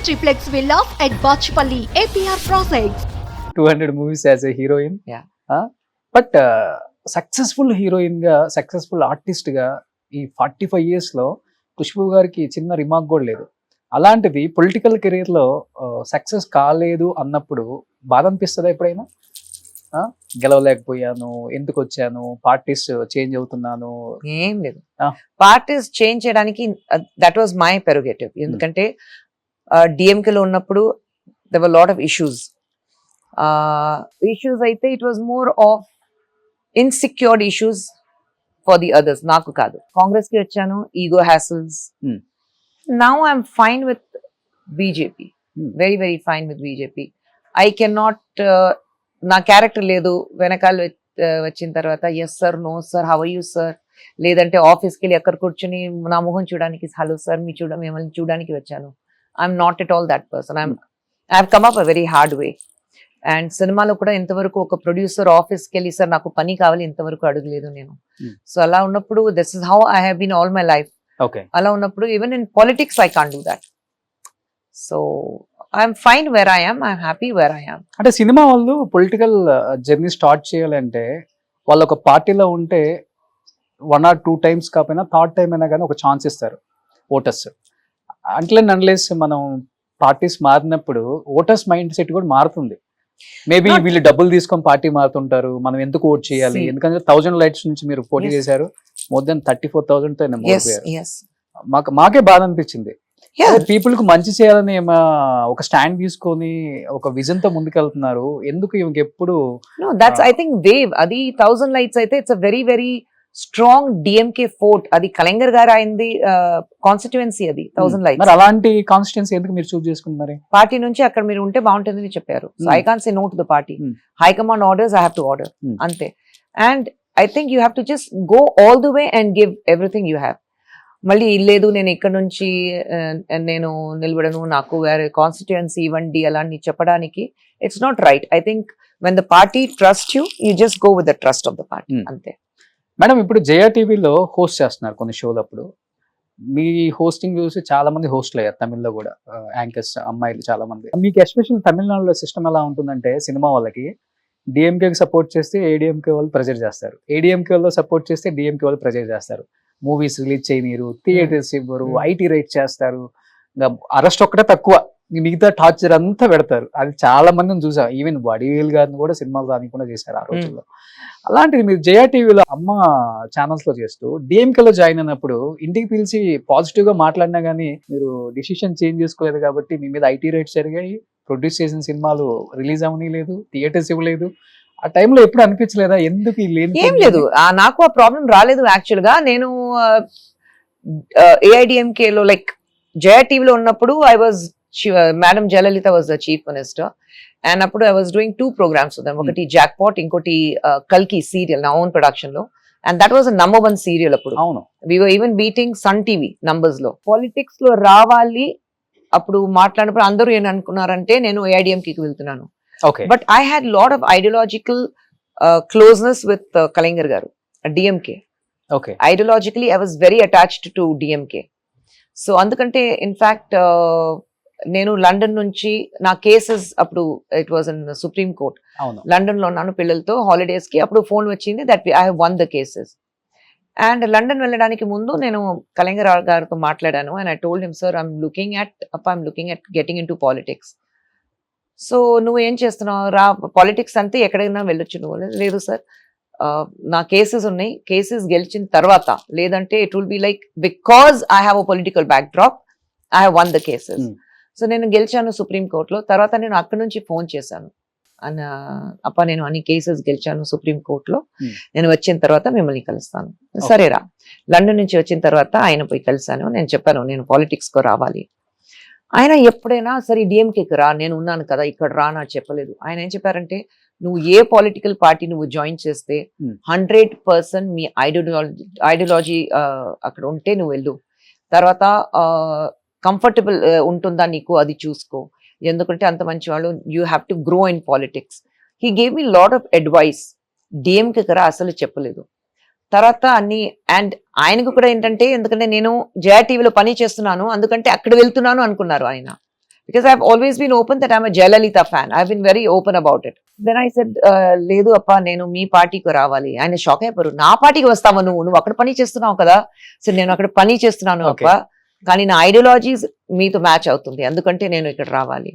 triplex villas at Bachpalli, APR Projects. 200 movies as a heroine. Yeah. But successful heroine గా successful artist గా ఈ 45 years లో ఖుష్బూ గారికి చిన్న రిమార్క్ కూడా లేదు. అలాంటిది పొలిటికల్ కెరీర్ లో సక్సెస్ కాలేదు అన్నప్పుడు బాధ అనిపిస్తుందా ఎప్పుడైనా? గెలవలేకపోయాను, ఎందుకు వచ్చాను, పార్టీస్ చేంజ్ అవుతున్నాను? ఏం లేదు, పార్టీస్ చేంజ్ చేయడానికి దట్ వాజ్ మై పెరోగేటివ్. ఎందుకంటే డిఎంకే లో ఉన్నప్పుడు there were lot of issues అయితే it was more of insecured issues for the others, నాకు కాదు. కాంగ్రెస్ కి వచ్చాను, ego hassles. Now I'm fine with BJP, very very fine with BJP. I can not, నా character లేదు. వెనకాల వచ్చిన తర్వాత yes sir, no sir, how are you sir, లేదంటే ఆఫీస్కి వెళ్ళి ఎక్కడ కూర్చొని నా మొహం చూడడానికి హలో సార్ మిమ్మల్ని చూడడానికి వచ్చాను. I'm not at all that person. I have come up a very hard way. And సినిమాలో కూడా ఇంతవరకు ఒక ప్రొడ్యూసర్ ఆఫీస్కి వెళ్ళి సార్ నాకు పని కావాలి ఇంతవరకు అడగలేదు నేను. సో అలా ఉన్నప్పుడు this is how I have been all my life. అలా ఉన్నప్పుడు even in politics I can't do that. So I'm fine where I am, I'm happy where I am. అంటే సినిమా వాళ్ళు పొలిటికల్ జర్నీ స్టార్ట్ చేయాలంటే వాళ్ళు ఒక పార్టీలో ఉంటే 1 or 2 times కాకపోయినా థర్డ్ టైం అయినా కానీ ఒక ఛాన్స్ ఇస్తారు ఓటర్స్. అన్లెస్ మనం పార్టీస్ మారినప్పుడు ఓటర్స్ మైండ్ సెట్ కూడా మారుతుంది. మేబీ వీళ్ళు డబ్బులు తీసుకొని పార్టీ మారుతుంటారు, మనం ఎందుకు ఓట్ చేయాలి, ఎందుకంటే 1000 lights నుంచి మీరు పోటీ చేశారు, మోర్ దెన్ 34,000 తో మాకే బాధ అనిపించింది. పీపుల్ కు మంచి చేయాలని ఒక స్టాండ్ తీసుకొని ఒక విజన్ తో ముందుకెళ్తున్నారు. ఎందుకు ఎప్పుడు ఐ థింక్ వేవ్ అది 1000 lights అయితే it's a very very strong DMK fort. అది కలెంగర్ గారు అయింది కాన్స్టిట్యుయెన్సీ, అది 1000 lights. మరి అలాంటి కాన్స్టిట్యుయెన్సీ ఎందుకు మీరు చూస్ చేసుకున్నారు? పార్టీ నుంచి అక్కడ మీరు ఉంటే బాగుంటుందని చెప్పారు. So I can't say no to the party. High command orders, I have to order, అంతే. And I think you have to just go all the way and give everything you have. మళ్ళీ లేదు నేను ఇక్కడ నుంచి నేను నిలబడను, నాకు వేరే కాన్స్టిట్యుయెన్సీ ఇవ్వండి అలాంటి చెప్పడానికి it's not right. I think when the party trust you, you just go with the trust of the party, అంతే. మేడం, ఇప్పుడు జయా టీవీలో హోస్ట్ చేస్తున్నారు కొన్ని షోలప్పుడు. మీ హోస్టింగ్ చూసి చాలా మంది హోస్ట్లు అయ్యారు తమిళ్లో కూడా, యాంకర్స్ అమ్మాయిలు చాలా మంది. మీకు ఎస్పెషల్ తమిళనాడులో సిస్టమ్ ఎలా ఉంటుందంటే సినిమా వాళ్ళకి డిఎంకేకి సపోర్ట్ చేస్తే ఏడిఎంకే వాళ్ళు ప్రెజర్ చేస్తారు, ఏడిఎంకే వాళ్ళు సపోర్ట్ చేస్తే డిఎంకే వాళ్ళు ప్రెజర్ చేస్తారు. మూవీస్ రిలీజ్ చేయనీరు, థియేటర్స్ ఇవ్వరు, ఐటీ రైట్ చేస్తారు, ఇంకా అరెస్ట్ ఒక్కటే తక్కువ, మిగతా టార్చర్ అంతా పెడతారు. అది చాలా మందిని చూసాం. ఈవెన్ వడివేల్ గారిని కూడా సినిమాలు రానికుండా చేశారు ఆ రోజుల్లో. అలాంటిది మీరు జయా టీవీలో అమ్మ ఛానల్స్ లో చేస్తూ డిఎంకేలో జాయిన్ అయినప్పుడు ఇంటికి పిలిచి పాజిటివ్ గా మాట్లాడినా గానీ మీరు డిసిషన్ చేంజ్ చేసుకోలేదు కాబట్టి మీ మీద ఐటీ రైట్స్ జరిగాయి, ప్రొడ్యూస్ చేసిన సినిమాలు రిలీజ్ అవనీ లేదు, థియేటర్స్ ఇవ్వలేదు. ఆ టైంలో ఎప్పుడు అనిపించలేదా ఎందుకు ఏం లేదు? నాకు ఆ ప్రాబ్లం రాలేదు. యాక్చువల్ గా నేను ఏఐడిఎంకే లో లైక్ జయా టీవీలో ఉన్నప్పుడు I was madam Jayalalithaa was the chief minister. And అప్పుడు I was doing 2 programs with them. ఒకటి జాక్ పాట్, ఇంకోటి కల్కి సీరియల్ నా ఓన్ ప్రొడక్షన్ లో. And that was number 1 serial అప్పుడు. We were even beating Sun TV numbers లో. Politics లో రావాలి అప్పుడు మాట్లాడినప్పుడు అందరూ ఏం అనుకున్నారంటే నేను ఏఐడిఎంకి వెళ్తున్నాను. But I had lot of ideological closeness with Kalaignar గారు, DMK. Ideologically I was very attached to DMK. So అందుకంటే ఇన్ఫాక్ట్ నేను లండన్ నుంచి నా కేసెస్ అప్పుడు it was in supreme court, London లో ఉన్నాను పిల్లలతో హాలిడేస్ కి. అప్పుడు ఫోన్ వచ్చింది that I have won the cases. And లండన్ వెళ్ళడానికి ముందు నేను కలెంగర్ గారితో మాట్లాడాను. And I told him sir I'm looking at getting in to politics. So నువ్వు ఏం చేస్తున్నావు, రా పాలిటిక్స్ అంతే ఎక్కడైనా వెళ్ళొచ్చు. నువ్వు లేదు సార్ నా కేసెస్ ఉన్నాయి, కేసెస్ గెలిచిన తర్వాత, లేదంటే it will be like because I have a political back drop, I have one the cases. So నేను గెలిచాను సుప్రీం కోర్టులో. తర్వాత నేను అక్కడి నుంచి ఫోన్ చేశాను, నేను అన్ని కేసెస్ గెలిచాను సుప్రీం కోర్టులో, నేను వచ్చిన తర్వాత మిమ్మల్ని కలుస్తాను. సరేరా. లండన్ నుంచి వచ్చిన తర్వాత ఆయన పోయి కలిశాను. నేను చెప్పాను నేను పాలిటిక్స్ కు రావాలి. ఆయన ఎప్పుడైనా సరే డిఎంకేకి రా, నేను ఉన్నాను కదా ఇక్కడ రా నాకు చెప్పలేదు. ఆయన ఏం చెప్పారంటే నువ్వు ఏ పొలిటికల్ పార్టీ నువ్వు జాయిన్ చేస్తే 100% మీ ఐడియాలజీ అక్కడ ఉంటే నువ్వు వెళ్ళు, తర్వాత కంఫర్టబుల్ ఉంటుందా నీకు అది చూసుకో, ఎందుకంటే అంత మంచి వాళ్ళు, you have to grow in politics. He gave me lot of advice. DMK రా అసలు చెప్పలేదు. తర్వాత అన్ని అండ్ ఆయనకు కూడా ఏంటంటే ఎందుకంటే నేను జయా టీవీలో పని చేస్తున్నాను అందుకంటే అక్కడ వెళ్తున్నాను అనుకున్నారు ఆయన. because I've always been open that I'm a Jayalalitha fan. I've been very open about it. Then I said, లేదు అప్ప నేను మీ పార్టీకి రావాలి. ఆయన షాక్ అయిపోయారు, నా పార్టీకి వస్తావా నువ్వు అక్కడ పని చేస్తున్నావు కదా. సో నేను అక్కడ పని చేస్తున్నాను అప్ప, కానీ నా ఐడియాలజీస్ మీతో మ్యాచ్ అవుతుంది, అందుకంటే నేను ఇక్కడ రావాలి.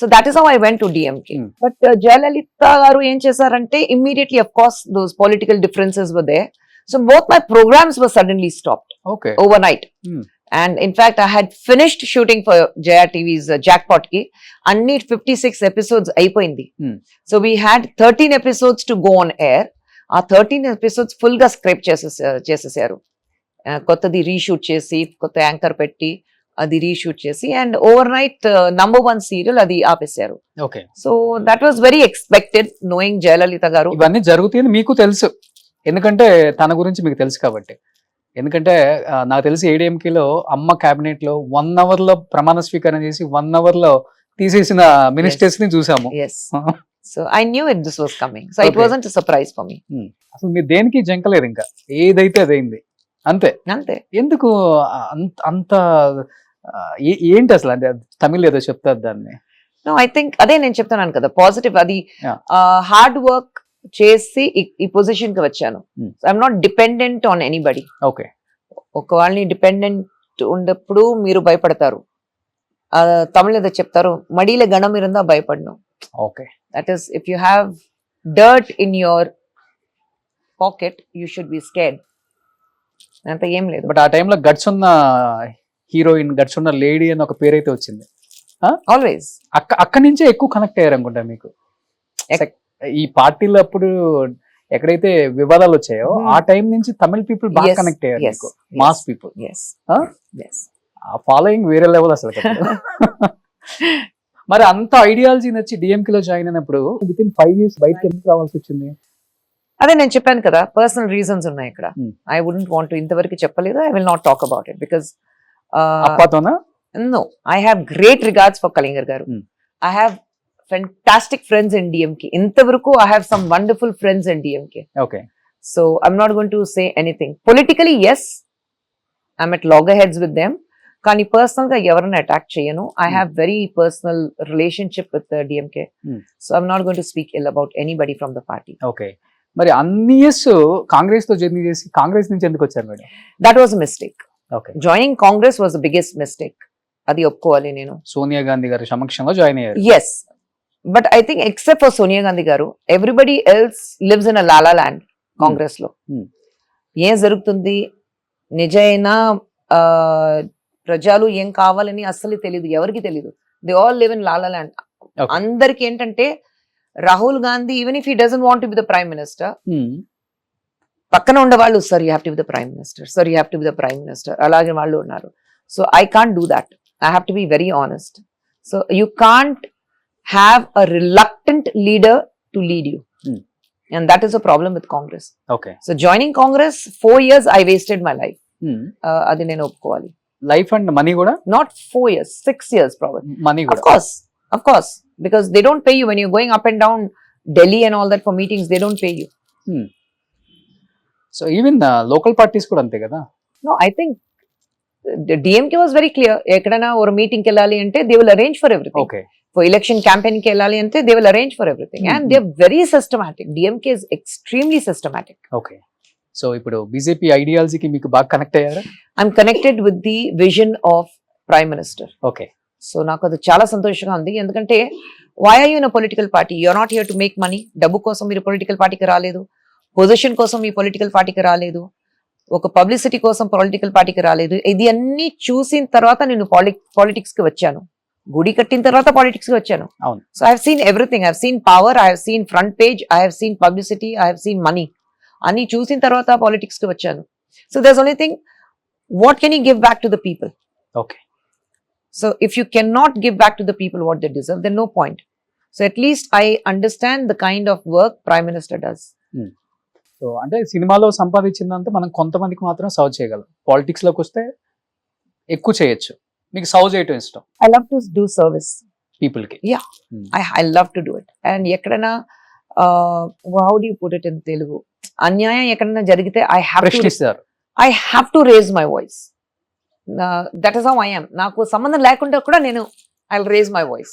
So that is how I went to DMK. But Jayalalithaa గారు ఏం చేశారంటే, immediately of course those political differences were there. So both my programs were suddenly stopped overnight. And in fact, I had finished shooting for Jaya TV's Jackpot ki. Anni 56 episodes అయిపోయింది. So we had 13 episodes to go on air. ఆ 13 episodes full గా script చేసేసారు. కొత్తది reshoot చేసి, కొత్త anchor పెట్టి అది reshoot చేసి, అండ్ ఓవర్ నైట్ #1 సీరియల్ అది ఆపేశారు. So that was very expected, knowing Jayalalithaa గారు. ఇవన్నీ జరుగుతాయని మీకు తెలుసు, ఎందుకంటే తన గురించి మీకు తెలుసు కాబట్టి. ఎందుకంటే నాకు తెలిసి ఏడీఎంకేలో అమ్మ క్యాబినెట్ లో 1 hour లో ప్రమాణ స్వీకారం చేసి 1 hour లో తీసేసిన మినిస్టర్స్ ని చూసాము. So I knew it this was coming, so it wasn't a surprise for me. అసలు మీరు దేనికి జంకలేరు, ఇంకా ఏదైతే అదైంది అంతే. ఎందుకు అంత ఏంటి అసలు? అంటే తమిళ్ ఏదో చెప్తారు దాన్ని. నో, ఐ థింక్ అదే నేను చెప్తున్నాను కదా, పాజిటివ్. అది హార్డ్ వర్క్ చేసి ఈ పొజిషన్ కి వచ్చాను. I'm not dependent on anybody. ఒక వాళ్ళని డిపెండెంట్ ఉన్నప్పుడు మీరు భయపడతారు. తమిళ ఏదో చెప్తారు, మడిలో గణం ఇరుందా భయపడను. That is, if you have dirt in your pocket you should be scared. అంత ఏం లేదు. బట్ ఆ టైంలో గట్స్ ఉన్న హీరోయిన్, గట్స్ ఉన్న లేడీ అని ఒక పేరైతే వచ్చింది. ఆల్వేస్ అక్కడి నుంచే ఎక్కువ కనెక్ట్ అయ్యారు అనుకుంటా మీకు. ఈ పార్టీలో అప్పుడు ఎక్కడైతే వివాదాలు వచ్చాయో ఆ టైం నుంచి తమిళ పీపుల్ బాగా కనెక్ట్ అయ్యారు, మాస్ పీపుల్. ఆ ఫాలోయింగ్ వేరే లెవెల్ అసలు. మరి అంత ఐడియాలజీ నచ్చి డిఎంకే లో జాయిన్ అయినప్పుడు విత్ ఇన్ 5 years బయటకి ఎందుకు రావాల్సి వచ్చింది? అదే నేను చెప్పాను కదా, పర్సనల్ రీజన్స్ ఉన్నాయి ఇక్కడ. ఐ వుడెంట్ వాంట్ టు, ఇంతవరకు చెప్పలేదు. I will not talk about it because no, I have great regards for Kalaignar గారు. I have fantastic friends in DMK. Intavaraku I have some wonderful friends in DMK. So I'm not going to say anything. Politically, yes, I'm at loggerheads with them. Kani personal ga evarana attack cheyanu. I have very personal relationship with the DMK. So I'm not going to speak ill about anybody from the party. మరి అన్ని years Congress తో journey చేసి కాంగ్రెస్ నుంచి ఎందుకు వచ్చారు madam? That was a mistake. Joining Congress was the biggest mistake. Adi opkovali nenu. Sonia Gandhi గారి సమక్షంలో join అయ్యారు. Yes. But I think except for Sonia Gandhi garu, everybody else lives in a la la land. Congress lo ఏం జరుగుతుంది, నిజైన ప్రజలు ఏం కావాలని అస్సలు తెలియదు, ఎవరికి తెలియదు. They all live in la la land. అందరికి ఏంటంటే Rahul Gandhi, even if he doesn't want to be the prime minister, పక్కన ఉండే వాళ్ళు, sir you have to be the prime minister, sir you have to be the prime minister, అలాగే వాళ్ళు ఉన్నారు. So I can't do that. I have to be very honest. So you can't have a reluctant leader to lead you. And that is a problem with Congress. So joining Congress, 4 years I wasted my life. Adi nenu opkovali. Life and money kuda? Not 4 years, 6 years probably. Money kuda? Of course, because they don't pay you when you're going up and down Delhi and all that for meetings. They don't pay you. So even local parties kuda ante kada? No, I think the DMK was very clear. Ekkadana or meeting ki ellali ante they will arrange for everything. For election campaign ki ellali ante they will arrange for everything. And they are very systematic. DMK is extremely systematic. So ipudu BJP ideology ki meeku baga connect ayyara? I'm connected with the vision of Prime Minister. So naku adu chaala santoshanga undi. Endukante why are you in a political party? You are not here to make money. Dabbu kosam meer political party ki raaledu. Position kosam mee political party ki raaledu. ఒక publicity కోసం political పార్టీకి రాలేదు. ఇది అన్ని చూసిన తర్వాత నేను politics కి వచ్చాను. గుడి కట్టిన తర్వాత పాలిటిక్స్ కి వచ్చాను. So I have seen everything. I have seen power, I have seen front page, I have seen publicity, I have seen money. అన్ని చూసిన తర్వాత పాలిటిక్స్ కి వచ్చాను. So there is only thing, what can you give back to the people? So if you can not give back to the people what they deserve, then no point. So at least I understand the kind of work prime minister does. So అంటే సినిమాలో సంపాదించిందంతా మనం కొంతమందికి మాత్రం serve చేయగలం. Politics లోకి వస్తే ఎక్కువ చేయొచ్చు. మీకు సర్వ్ చేయటం ఇష్టం? I love to do service people కి. Yeah, I love to do it. And ఎక్కడైనా how do you put it in Telugu, అన్యాయం ఎక్కడైనా జరిగితే I have to raise my voice. That is how I am. నాకు సంబంధం లేకుండా కూడా నేను I'll raise my voice.